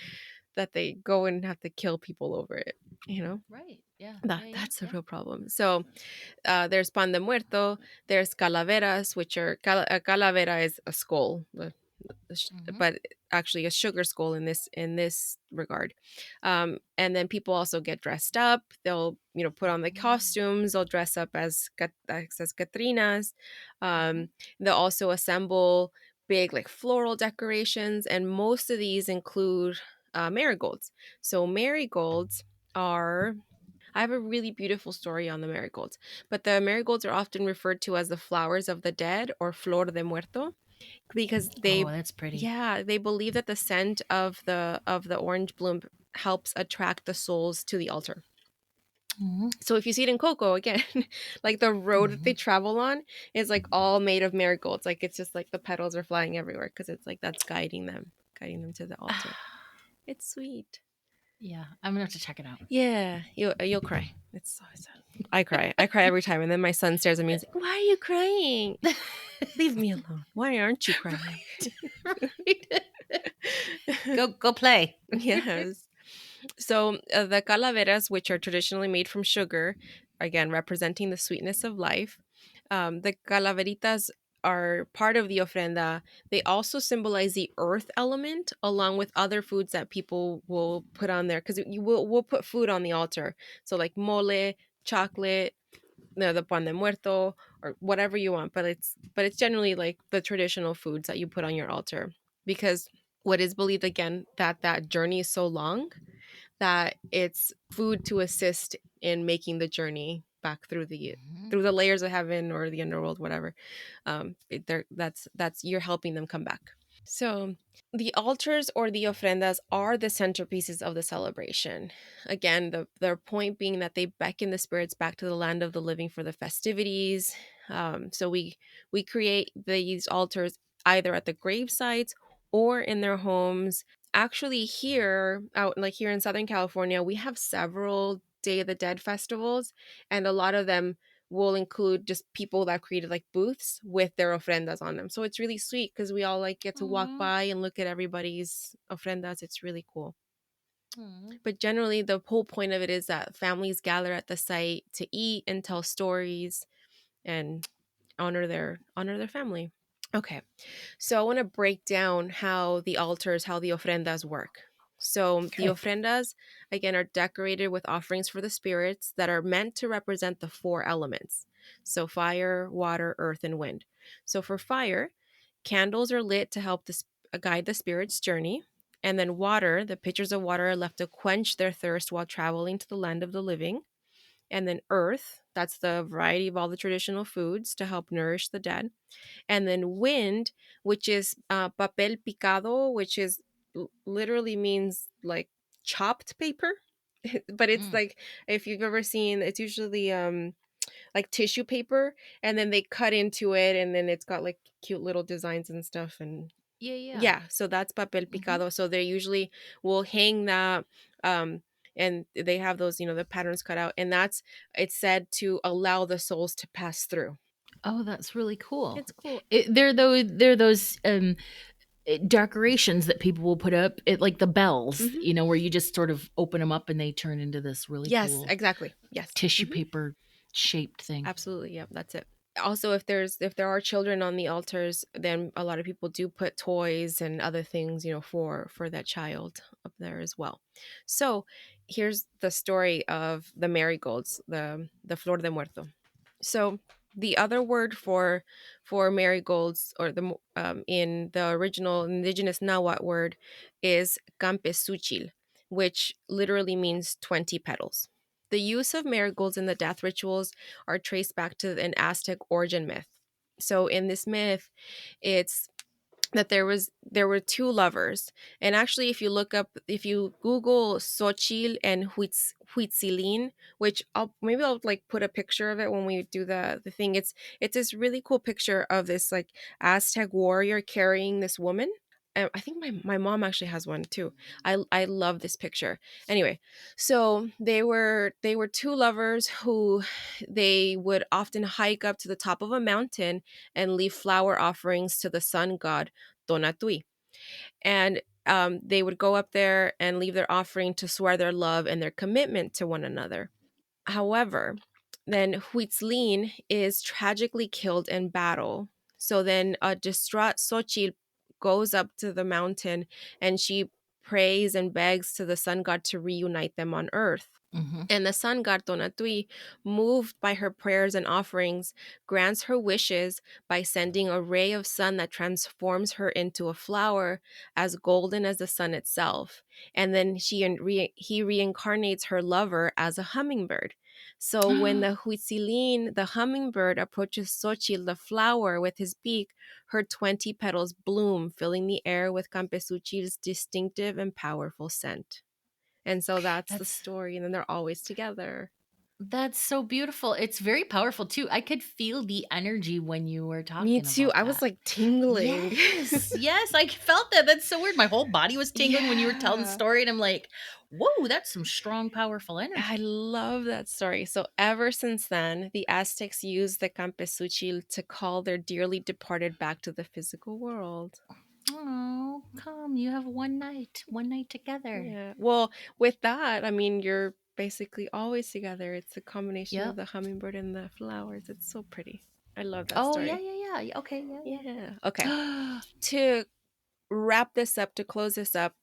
[SPEAKER 2] that they go and have to kill people over it. You know,
[SPEAKER 1] Right. Yeah.
[SPEAKER 2] that
[SPEAKER 1] Yeah. Yeah.
[SPEAKER 2] that's the
[SPEAKER 1] Yeah.
[SPEAKER 2] real problem. So there's pan de muerto. There's calaveras, which are calavera is a skull.
[SPEAKER 1] Mhm.
[SPEAKER 2] but actually a sugar skull in this regard. And then people also get dressed up. They'll, put on the
[SPEAKER 1] Mm.
[SPEAKER 2] costumes. They'll dress up as Catrinas.
[SPEAKER 1] Mhm.
[SPEAKER 2] Um, they'll also assemble big like floral decorations, and most of these include marigolds. So marigolds are I have a really beautiful story on the marigolds, but the marigolds are often referred to as the flowers of the dead or flor de muerto because
[SPEAKER 1] Oh, that's pretty.
[SPEAKER 2] they believe that the scent of the orange bloom helps attract the souls to the altar.
[SPEAKER 1] Mhm.
[SPEAKER 2] So if you see it in Coco again, like the road that they
[SPEAKER 1] Mhm.
[SPEAKER 2] travel on is like all made of marigolds. Like it's just like the petals are flying everywhere because it's like that's guiding them to the altar. It's sweet.
[SPEAKER 1] Yeah, I'm gonna have to check it out.
[SPEAKER 2] Yeah, you'll cry. It's so sad. I cry. I cry every time, and then my son stares at me and he's like, "Why are you crying? Leave me alone. Why aren't you crying?"
[SPEAKER 1] Right. Go play.
[SPEAKER 2] Yes. So the calaveras, which are traditionally made from sugar, again representing the sweetness of life, the calaveritas are part of the ofrenda. They also symbolize the earth element, along with other foods that people will put on there because you will put food on the altar. So like mole, chocolate, the pan de muerto, or whatever you want. But it's generally like the traditional foods that you put on your altar because what is believed again that journey is so long that it's food to assist in making the journey back
[SPEAKER 1] Mhm.
[SPEAKER 2] through the layers of heaven or the underworld, whatever. That's you're helping them come back. So the altars or the ofrendas are the centerpieces of the celebration. Again, their point being that they beckon the spirits back to the land of the living for the festivities. So we create these altars either at the grave sites or in their homes. Actually, here in Southern California, we have several Day of the Dead festivals, and a lot of them will include just people that created like booths with their ofrendas on them. So it's really sweet because we all like get to walk
[SPEAKER 1] Aw.
[SPEAKER 2] by and look at everybody's ofrendas. It's really cool.
[SPEAKER 1] Aw.
[SPEAKER 2] But generally, the whole point of it is that families gather at the site to eat and tell stories and honor their family. Okay. So I want to break down how the ofrendas work. So the
[SPEAKER 1] Okay.
[SPEAKER 2] ofrendas, again, are decorated with offerings for the spirits that are meant to represent the four elements. So fire, water, earth, and wind. So for fire, candles are lit to help guide the spirit's journey. And then water, the pitchers of water are left to quench their thirst while traveling to the land of the living. And then earth, that's the variety of all the traditional foods to help nourish the dead. And then wind, which is papel picado, which is literally means like chopped paper. But it's
[SPEAKER 1] Mm.
[SPEAKER 2] like if you've ever seen, it's usually like tissue paper, and then they cut into it, and then it's got like cute little designs and stuff. And
[SPEAKER 1] Yeah, yeah.
[SPEAKER 2] yeah, so that's papel
[SPEAKER 1] Mhm.
[SPEAKER 2] picado. So they usually will hang that. Um, and they have those, the patterns cut out, and it's said to allow the souls to pass through.
[SPEAKER 1] Oh, that's really cool.
[SPEAKER 2] It's cool.
[SPEAKER 1] They're those decorations that people will put up at like the bells,
[SPEAKER 2] Hmm.
[SPEAKER 1] where you just sort of open them up and they turn into this really
[SPEAKER 2] Yes,
[SPEAKER 1] cool
[SPEAKER 2] exactly. Yes.
[SPEAKER 1] tissue
[SPEAKER 2] Hmm.
[SPEAKER 1] paper shaped thing.
[SPEAKER 2] Absolutely. Yep, that's it. Also, if there are children on the altars, then a lot of people do put toys and other things, for that child up there as well. So, here's the story of the marigolds, the flor de muerto. So, the other word for marigolds, or in the original indigenous Nahuatl word, is campesuchil, which literally means 20 petals. The use of marigolds in the death rituals are traced back to an Aztec origin myth. So in this myth, it's that there were two lovers. And actually, if you Google Xochitl and Huitzilin, which I'll like put a picture of it when we do the thing. It's this really cool picture of this like Aztec warrior carrying this woman. I think my mom actually has one too. I love this picture. Anyway, so they were two lovers who they would often hike up to the top of a mountain and leave flower offerings to the sun god Tonatui. And they would go up there and leave their offering to swear their love and their commitment to one another. However, then Huitzlin is tragically killed in battle. So then a distraught Xochitl goes up to the mountain and she prays and begs to the sun god to reunite them on earth.
[SPEAKER 1] Mhm.
[SPEAKER 2] And the sun god Tonatui, moved by her prayers and offerings, grants her wishes by sending a ray of sun that transforms her into a flower as golden as the sun itself. And then he reincarnates her lover as a hummingbird. So when the Huitzilin, the hummingbird, approaches Xochitl, the flower, with his beak, her 20 petals bloom, filling the air with Campesuchil's distinctive and powerful scent. And so that's the
[SPEAKER 1] That's
[SPEAKER 2] story, and then they're always together.
[SPEAKER 1] that's so beautiful. It's very powerful too. I could feel the energy when you were
[SPEAKER 2] Me
[SPEAKER 1] talking
[SPEAKER 2] too.
[SPEAKER 1] about
[SPEAKER 2] I was
[SPEAKER 1] that.
[SPEAKER 2] like tingling.
[SPEAKER 1] Yes, yes, I felt that. That's so weird. My whole body was tingling when you were telling the
[SPEAKER 2] Yeah.
[SPEAKER 1] story, and I'm like, "Whoa, that's some strong, powerful
[SPEAKER 2] I
[SPEAKER 1] energy."
[SPEAKER 2] love that story. So ever since then, the Aztecs used the Campesuchil to call their dearly departed back to the physical world.
[SPEAKER 1] Oh, come, you have one night together.
[SPEAKER 2] Yeah. Well, with that, I mean, you're basically always together. It's a combination of
[SPEAKER 1] Yep.
[SPEAKER 2] the hummingbird and the flowers. It's so pretty. I love that
[SPEAKER 1] Oh, yeah,
[SPEAKER 2] story.
[SPEAKER 1] yeah, yeah. Okay, yeah,
[SPEAKER 2] Yeah. Okay.
[SPEAKER 1] yeah.
[SPEAKER 2] To wrap this up, to close this up,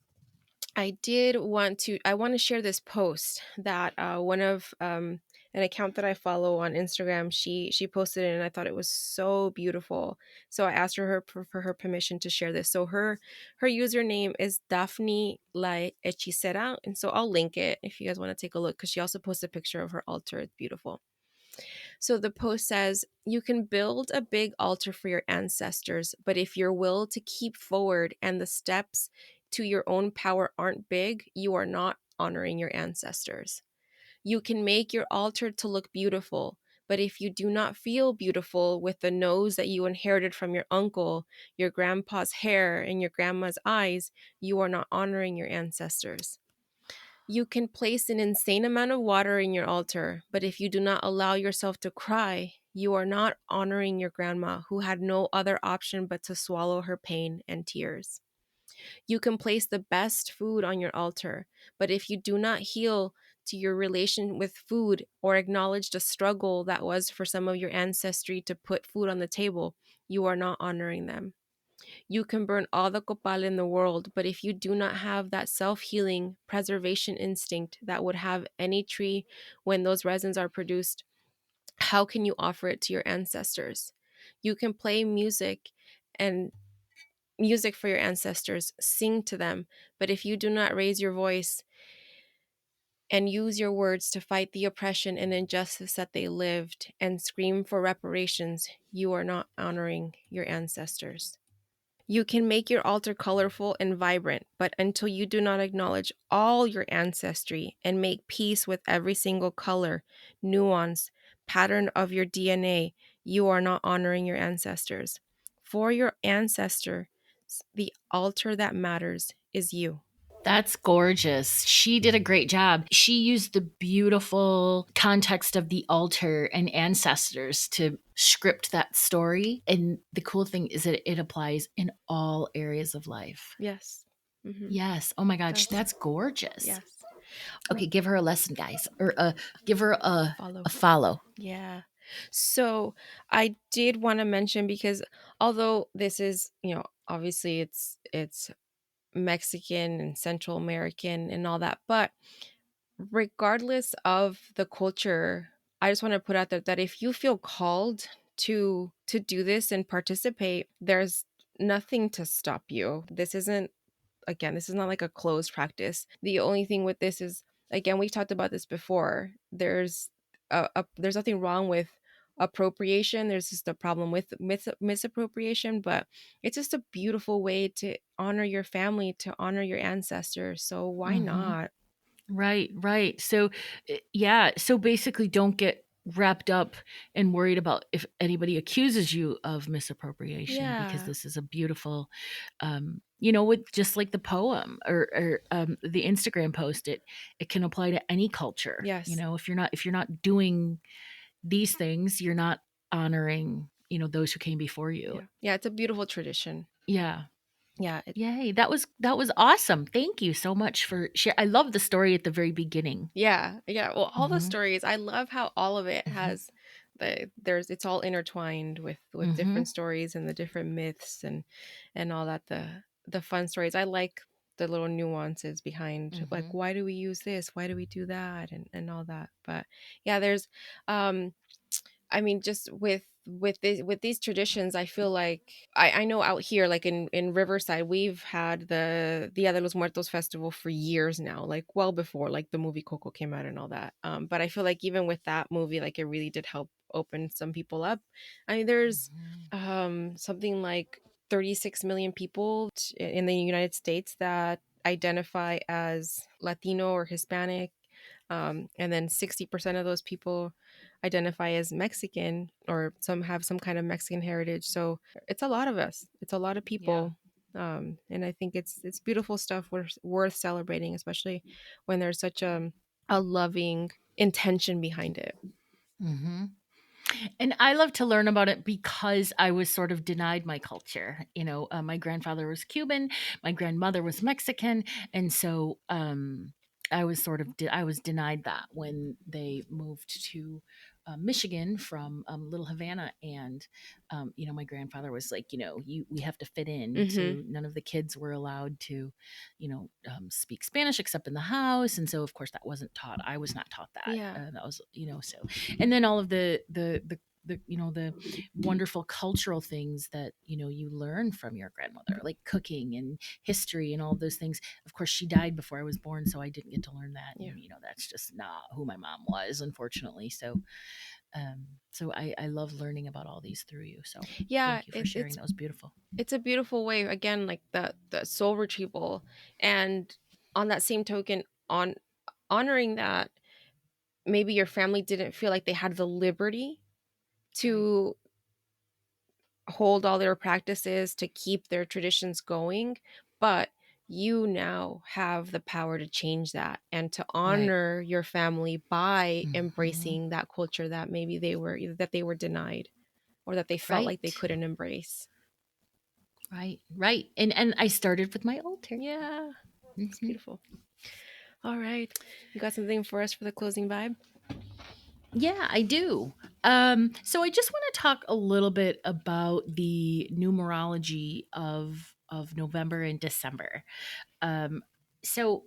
[SPEAKER 2] I want to share this post that one of an account that I follow on Instagram, she posted it, and I thought it was so beautiful. So I asked for her permission to share this. So her username is Daphne La Hechicera, and so I'll link it if you guys want to take a look, because she also posted a picture of her altar. It's beautiful. So the post says, "You can build a big altar for your ancestors, but if your will to keep forward and the steps to your own power aren't big, you are not honoring your ancestors. You can make your altar to look beautiful, but if you do not feel beautiful with the nose that you inherited from your uncle, your grandpa's hair, and your grandma's eyes, you are not honoring your ancestors. You can place an insane amount of water in your altar, but if you do not allow yourself to cry, you are not honoring your grandma who had no other option but to swallow her pain and tears. You can place the best food on your altar, but if you do not heal to your relation with food or acknowledge the struggle that was for some of your ancestry to put food on the table, you are not honoring them. You can burn all the copal in the world, but if you do not have that self healing preservation instinct that would have any tree when those resins are produced, how can you offer it to your ancestors? You can play and music for your ancestors, sing to them, but if you do not raise your voice and use your words to fight the oppression and injustice that they lived and scream for reparations, you are not honoring your ancestors. You can make your altar colorful and vibrant, but until you do not acknowledge all your ancestry and make peace with every single color, nuance, pattern of your DNA, you are not honoring your ancestors. For your ancestor, the altar that matters is you.
[SPEAKER 1] That's gorgeous. She did a great job. She used the beautiful context of the altar and ancestors to script that story. And the cool thing is that it applies in all areas of life.
[SPEAKER 2] Yes. Hmm.
[SPEAKER 1] Yes. Oh my God.
[SPEAKER 2] That's,
[SPEAKER 1] That's gorgeous.
[SPEAKER 2] yes.
[SPEAKER 1] Okay. Give her a lesson, guys, or give her
[SPEAKER 2] A follow.
[SPEAKER 1] a follow.
[SPEAKER 2] Yeah. So I did want to mention, because although this is, obviously it's Mexican and Central American and all that, but regardless of the culture, I just want to put out there that if you feel called to do this and participate, there's nothing to stop you. This is not like a closed practice. The only thing with this is, again, we talked about this before. There's nothing wrong with appropriation. There's just a problem with misappropriation, but it's just a beautiful way to honor your family, to honor your ancestors. So why
[SPEAKER 1] Hmm.
[SPEAKER 2] not?
[SPEAKER 1] Right, right. So, yeah. So basically, don't get wrapped up and worried about if anybody accuses you of misappropriation, because
[SPEAKER 2] Yeah.
[SPEAKER 1] this is a beautiful, with just like the poem or the Instagram post, it can apply to any culture.
[SPEAKER 2] Yes.
[SPEAKER 1] If you're not doing these things, you're not honoring, those who came before you.
[SPEAKER 2] Yeah. Yeah. It's a beautiful tradition.
[SPEAKER 1] Yeah.
[SPEAKER 2] Yeah.
[SPEAKER 1] Yay. That was awesome. Thank you so much for share. I love the story at the very beginning.
[SPEAKER 2] Yeah. Yeah. Well, all the
[SPEAKER 1] Hmm.
[SPEAKER 2] stories, I love how all of it
[SPEAKER 1] Hmm.
[SPEAKER 2] has there's it's all intertwined with different
[SPEAKER 1] Mhm.
[SPEAKER 2] stories and the different myths and all that, the fun stories. I like the little nuances behind, like,
[SPEAKER 1] Mhm.
[SPEAKER 2] why do we use this, why do we do that, and all that. But yeah, there's um I mean, just with these traditions, I feel like I know out here, like in Riverside, we've had the Dia de los Muertos festival for years now, like well before like the movie Coco came out and all that. But I feel like even with that movie, like it really did help open some people up. I mean, there's
[SPEAKER 1] Mhm.
[SPEAKER 2] something like 36 million people in the United States that identify as Latino or Hispanic, and then 60% of those people identify as Mexican, or some have some kind of Mexican heritage. So it's a lot of us. It's a lot of
[SPEAKER 1] Yeah.
[SPEAKER 2] people. And I think it's beautiful stuff worth celebrating, especially when there's such a loving intention behind it.
[SPEAKER 1] Mhm. And I love to learn about it because I was sort of denied my culture. My grandfather was Cuban, my grandmother was Mexican, and so I was I was denied that when they moved to Michigan from Little Havana, and my grandfather was like, we have to fit in.
[SPEAKER 2] Hmm.
[SPEAKER 1] So none of the kids were allowed to, speak Spanish except in the house, and so of course that wasn't taught. I was not taught that.
[SPEAKER 2] Yeah.
[SPEAKER 1] That was, so, and then all of the wonderful cultural things that you learn from your grandmother, like cooking and history and all of those things. Of course, she died before I was born, so I didn't get to learn that,
[SPEAKER 2] Yeah.
[SPEAKER 1] and that's just not who my mom was, unfortunately. So I love learning about all these through you, so
[SPEAKER 2] Yeah.
[SPEAKER 1] thank you for sharing. That was beautiful.
[SPEAKER 2] It's a beautiful way, again, like the soul retrieval. And on that same token, on honoring that maybe your family didn't feel like they had the liberty
[SPEAKER 1] Right.
[SPEAKER 2] to hold all their practices, to keep their traditions going, but you now have the power to change that and to
[SPEAKER 1] Right.
[SPEAKER 2] honor your family by
[SPEAKER 1] Hmm.
[SPEAKER 2] embracing that culture that maybe they were denied, or that they felt like they
[SPEAKER 1] Right.
[SPEAKER 2] couldn't embrace.
[SPEAKER 1] Right. And I started with my altar.
[SPEAKER 2] Yeah, it's
[SPEAKER 1] Hmm.
[SPEAKER 2] beautiful. All right, you got something for us for the closing vibe?
[SPEAKER 1] Yeah, I do. So I just want to talk a little bit about the numerology of November and December. Um, so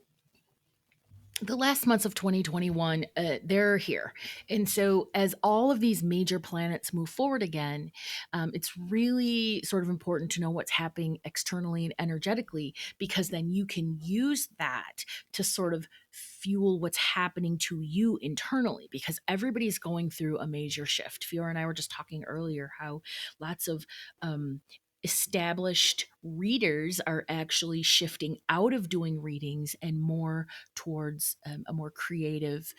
[SPEAKER 1] the last months of 2021, they're here. And so, as all of these major planets move forward again, it's really sort of important to know what's happening externally and energetically, because then you can use that to sort of fuel what's happening to you internally, because everybody's going through a major shift. Fiora and I were just talking earlier how lots of established readers are actually shifting out of doing readings and more towards a more creative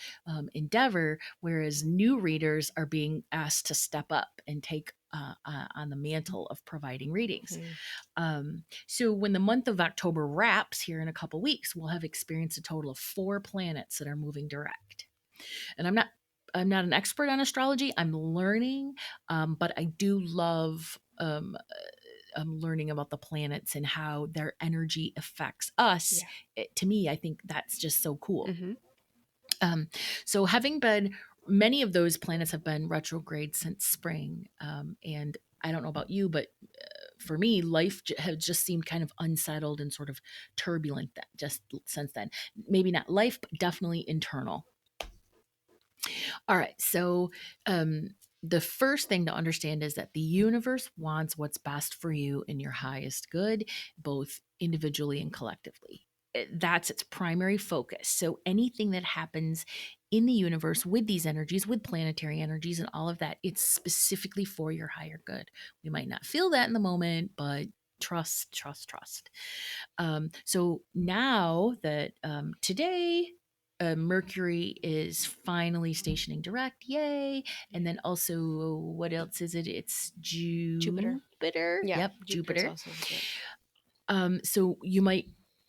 [SPEAKER 1] endeavor, whereas new readers are being asked to step up and take on the mantle of providing readings.
[SPEAKER 2] Mhm.
[SPEAKER 1] So when the month of October wraps here in a couple weeks, we'll have experienced a total of 4 planets that are moving direct. And I'm not an expert on astrology. I'm learning, but I do love learning about the planets and how their energy affects us.
[SPEAKER 2] Yeah.
[SPEAKER 1] To me, I think that's just so cool.
[SPEAKER 2] Hmm.
[SPEAKER 1] Um, so, having been, many of those planets have been retrograde since spring. And I don't know about you, but for me, life has just seemed kind of unsettled and sort of turbulent just since then. Maybe not life, but definitely internal. All right. So, the first thing to understand is that the universe wants what's best for you and your highest good, both individually and collectively. That's its primary focus. So, anything that happens in the universe with these energies, with planetary energies and all of that, it's specifically for your higher good. We might not feel that in the moment, but trust, trust, trust. So now that today, Mercury is finally stationing direct, yay! And then also, what else is it? It's
[SPEAKER 2] Jupiter.
[SPEAKER 1] Jupiter.
[SPEAKER 2] Yeah,
[SPEAKER 1] Yep,
[SPEAKER 2] Jupiter's
[SPEAKER 1] Jupiter.
[SPEAKER 2] also, yeah.
[SPEAKER 1] So you might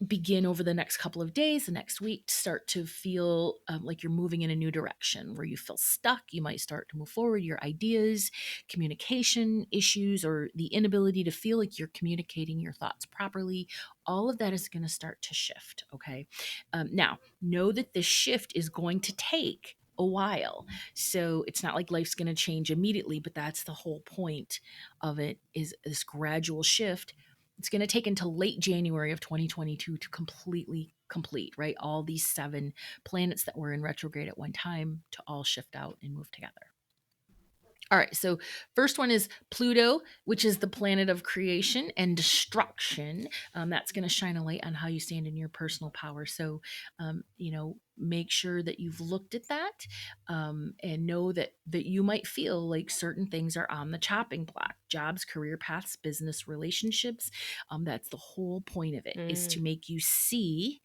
[SPEAKER 1] begin over the next couple of days, the next week, to start to feel like you're moving in a new direction where you feel stuck. You might start to move forward. Your ideas, communication issues, or the inability to feel like you're communicating your thoughts properly, all of that is going to start to shift. Okay. Now, know that this shift is going to take a while. So it's not like life's going to change immediately, but that's the whole point of it, is this gradual shift. It's going to take until late January of 2022 to completely complete, right? All these 7 planets that were in retrograde at one time to all shift out and move together. All right, so first one is Pluto, which is the planet of creation and destruction. That's going to shine a light on how you stand in your personal power. So, make sure that you've looked at that, and know that you might feel like certain things are on the chopping block: jobs, career paths, business relationships. That's the whole point of it, is to
[SPEAKER 2] Mm,
[SPEAKER 1] make you see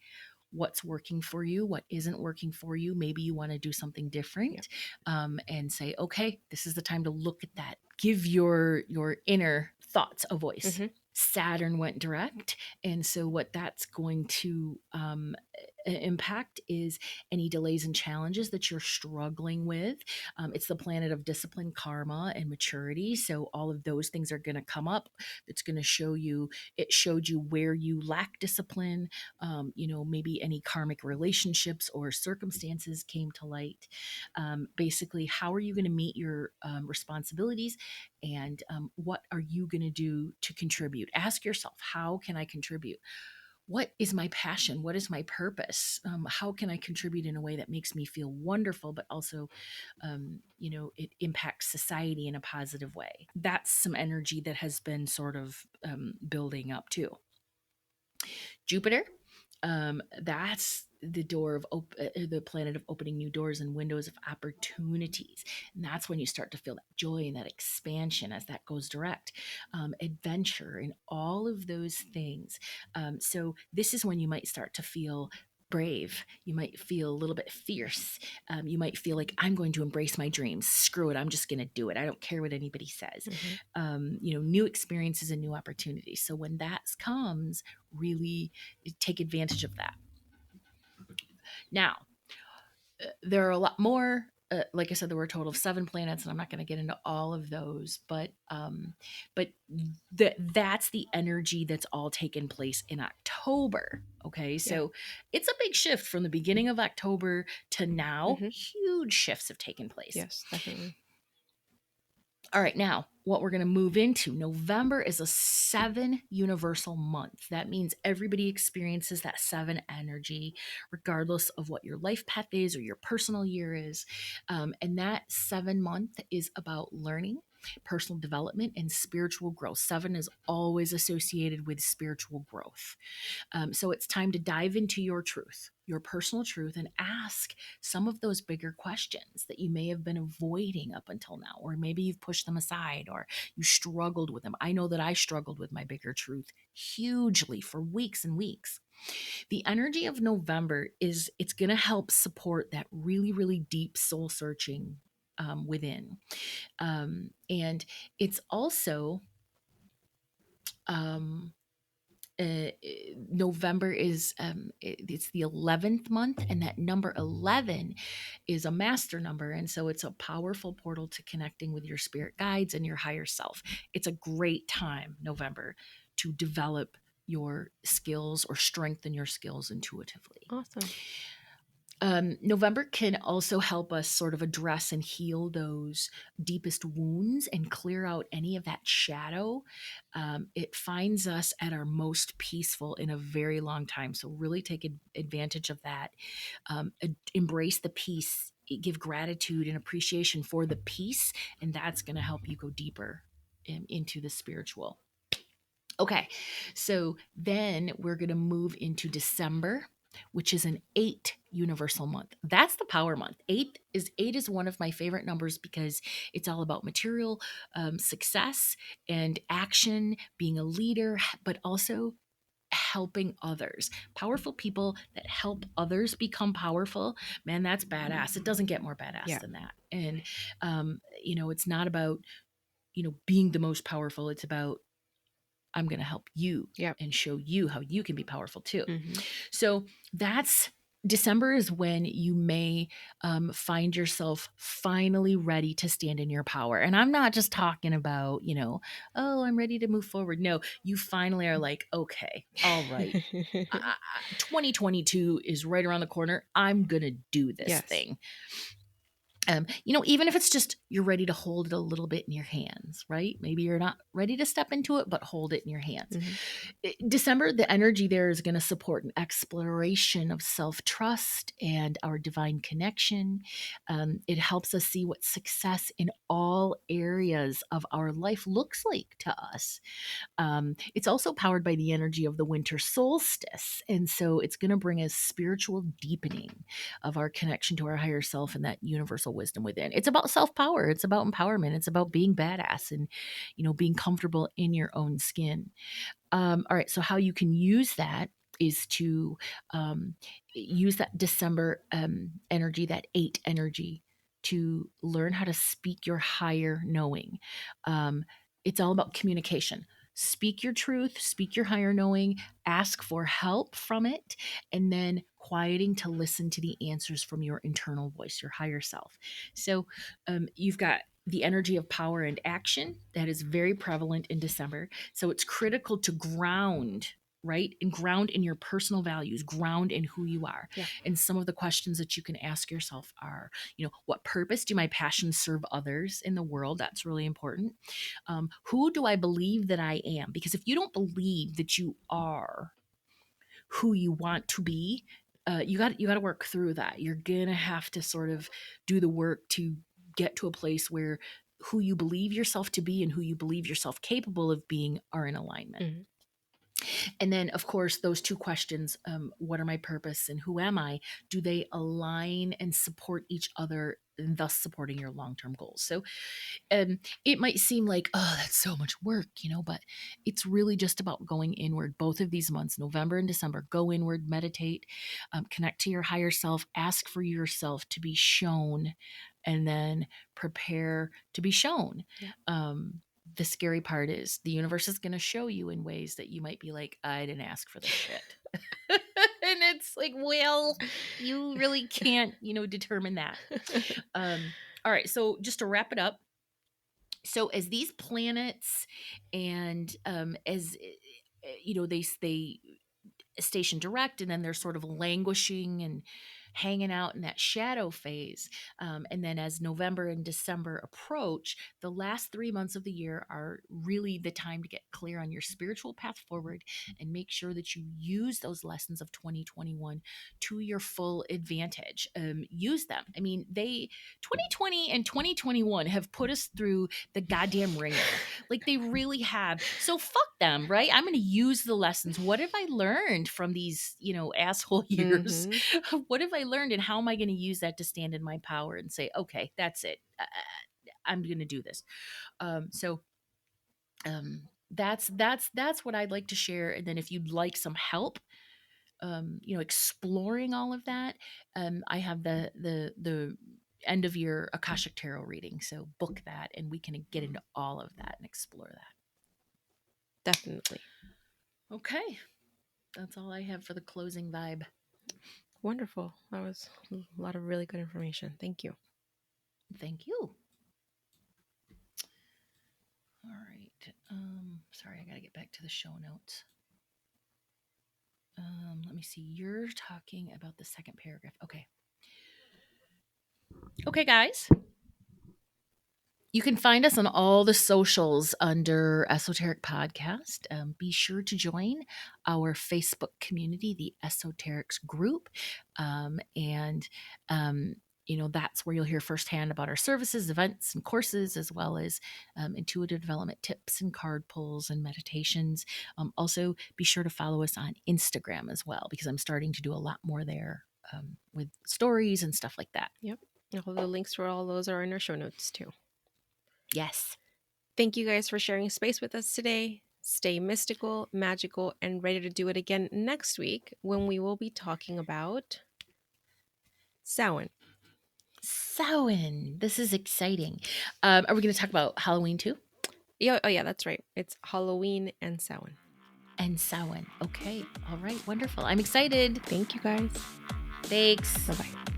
[SPEAKER 1] what's working for you, what isn't working for you. Maybe you want to do something
[SPEAKER 2] yeah.
[SPEAKER 1] different, and say, okay, this is the time to look at that. Give your inner thoughts a voice.
[SPEAKER 2] Hmm.
[SPEAKER 1] Saturn went direct, and so what that's going to impact is any delays and challenges that you're struggling with. It's the planet of discipline, karma, and maturity. So all of those things are going to come up. It's going to show you. It showed you where you lack discipline. Maybe any karmic relationships or circumstances came to light. Basically, how are you going to meet your responsibilities, and what are you going to do to contribute? Ask yourself, how can I contribute? What is my passion? What is my purpose? How can I contribute in a way that makes me feel wonderful, but also, it impacts society in a positive way? That's some energy that has been sort of building up too. Jupiter, that's the planet of opening new doors and windows of opportunities, and that's when you start to feel that joy and that expansion as that goes direct, adventure and all of those things. So this is when you might start to feel brave. You might feel a little bit fierce. You might feel like, I'm going to embrace my dreams. Screw it, I'm just going to do it. I don't care what anybody says.
[SPEAKER 2] Hmm.
[SPEAKER 1] New experiences and new opportunities. So when that comes, really take advantage of that. Now, there are a lot more. Like I said, there were a total of 7 planets, and I'm not going to get into all of those, but that's the energy that's all taken place in October. Okay,
[SPEAKER 2] Yeah.
[SPEAKER 1] so it's a big shift from the beginning of October to now.
[SPEAKER 2] Hmm.
[SPEAKER 1] Huge shifts have taken place.
[SPEAKER 2] Yes, definitely.
[SPEAKER 1] All right, now what we're going to move into, November is a 7 universal month. That means everybody experiences that 7 energy, regardless of what your life path is or your personal year is. And that 7 month is about learning, personal development, and spiritual growth. 7 is always associated with spiritual growth. So it's time to dive into your truth, your personal truth, and ask some of those bigger questions that you may have been avoiding up until now, or maybe you've pushed them aside or you struggled with them. I know that I struggled with my bigger truth hugely for weeks and weeks. The energy of November is it's going to help support that really, really deep soul searching within. And it's also, um, November is it's the 11th month, and that number 11 is a master number, and so it's a powerful portal to connecting with your spirit guides and your higher self. It's a great time, November, to develop your skills or strengthen your skills intuitively.
[SPEAKER 2] Awesome.
[SPEAKER 1] November can also help us sort of address and heal those deepest wounds and clear out any of that shadow. It finds us at our most peaceful in a very long time. So, really take advantage of that. Embrace the peace, give gratitude and appreciation for the peace, and that's going to help you go deeper into the spiritual. Okay, so then we're going to move into December, which is an 8 universal month. That's the power month. Eight is one of my favorite numbers because it's all about material success and action, being a leader, but also helping others. Powerful people that help others become powerful, man, that's badass. It doesn't get more badass
[SPEAKER 2] Yeah.
[SPEAKER 1] than that. And it's not about being the most powerful. It's about, I'm going to help you
[SPEAKER 2] Yeah.
[SPEAKER 1] and show you how you can be powerful too.
[SPEAKER 2] Hmm.
[SPEAKER 1] So that's December is when you may find yourself finally ready to stand in your power. And I'm not just talking about, oh, I'm ready to move forward. No, you finally are like, okay, all right. 2022 is right around the corner. I'm going to do this
[SPEAKER 2] Yes.
[SPEAKER 1] thing. Even if it's just you're ready to hold it a little bit in your hands, right? Maybe you're not ready to step into it, but hold it in your hands.
[SPEAKER 2] Hmm.
[SPEAKER 1] December, the energy there is going to support an exploration of self trust and our divine connection. It helps us see what success in all areas of our life looks like to us. It's also powered by the energy of the winter solstice. And so it's going to bring a spiritual deepening of our connection to our higher self and that universal wisdom within. It's about self power, it's about empowerment, it's about being badass and, being comfortable in your own skin. All right. So, how you can use that is to um, use that December energy, that 8 energy, to learn how to speak your higher knowing. Um, it's all about communication. Speak your truth, speak your higher knowing, ask for help from it, and then quieting to listen to the answers from your internal voice, your higher self. So, you've got the energy of power and action that is very prevalent in December. So it's critical to ground, right? And ground in your personal values, ground in who you are.
[SPEAKER 2] Yeah.
[SPEAKER 1] And some of the questions that you can ask yourself are, what purpose do my passions serve others in the world? That's really important. Who do I believe that I am? Because if you don't believe that you are who you want to be, you got to work through that. You're gonna have to sort of do the work to get to a place where who you believe yourself to be and who you believe yourself capable of being are in alignment.
[SPEAKER 2] Hmm.
[SPEAKER 1] And then, of course, those two questions, what are my purpose and who am I? Do they align and support each other, and thus supporting your long term goals? So it might seem like, oh, that's so much work, but it's really just about going inward. Both of these months, November and December, go inward, meditate, connect to your higher self, ask for yourself to be shown, and then prepare to be shown.
[SPEAKER 2] Yeah.
[SPEAKER 1] The scary part is the universe is going to show you in ways that you might be like, I didn't ask for this shit. And it's like, well, you really can't, determine that. All right. So just to wrap it up, so as these planets and as they station direct, and then they're sort of languishing and hanging out in that shadow phase, and then as November and December approach, the last 3 months of the year are really the time to get clear on your spiritual path forward and make sure that you use those lessons of 2021 to your full advantage. Use them. I mean, 2020 and 2021 have put us through the goddamn ringer. Like, they really have. So fuck them, right? I'm going to use the lessons. What have I learned from these, asshole years?
[SPEAKER 2] Hmm.
[SPEAKER 1] What have I learned, and how am I going to use that to stand in my power and say, okay, that's it. I'm going to do this. So that's what I'd like to share. And then if you'd like some help, exploring all of that, I have the end of year Akashic Tarot reading. So book that, and we can get into all of that and explore that.
[SPEAKER 2] Definitely.
[SPEAKER 1] Okay, that's all I have for the closing vibe.
[SPEAKER 2] Wonderful. That was a lot of really good information. Thank you.
[SPEAKER 1] Thank you. All right. Sorry, I got to get back to the show notes. Let me see. You're talking about the second paragraph. Okay. Okay, guys. You can find us on all the socials under Esoteric Podcast. Be sure to join our Facebook community, the Esoterics group. And that's where you'll hear firsthand about our services, events, and courses, as well as intuitive development tips and card pulls and meditations. Also, be sure to follow us on Instagram as well, because I'm starting to do a lot more there with stories and stuff like that.
[SPEAKER 2] Yep. All the links for all those are in our show notes too.
[SPEAKER 1] Yes.
[SPEAKER 2] Thank you guys for sharing space with us today. Stay mystical, magical, and ready to do it again next week when we will be talking about Samhain.
[SPEAKER 1] Samhain. This is exciting. Are we going to talk about Halloween too?
[SPEAKER 2] Yeah, oh yeah, that's right. It's Halloween and Samhain.
[SPEAKER 1] And Samhain. Okay. All right. Wonderful. I'm excited.
[SPEAKER 2] Thank you guys.
[SPEAKER 1] Thanks.
[SPEAKER 2] Bye-bye.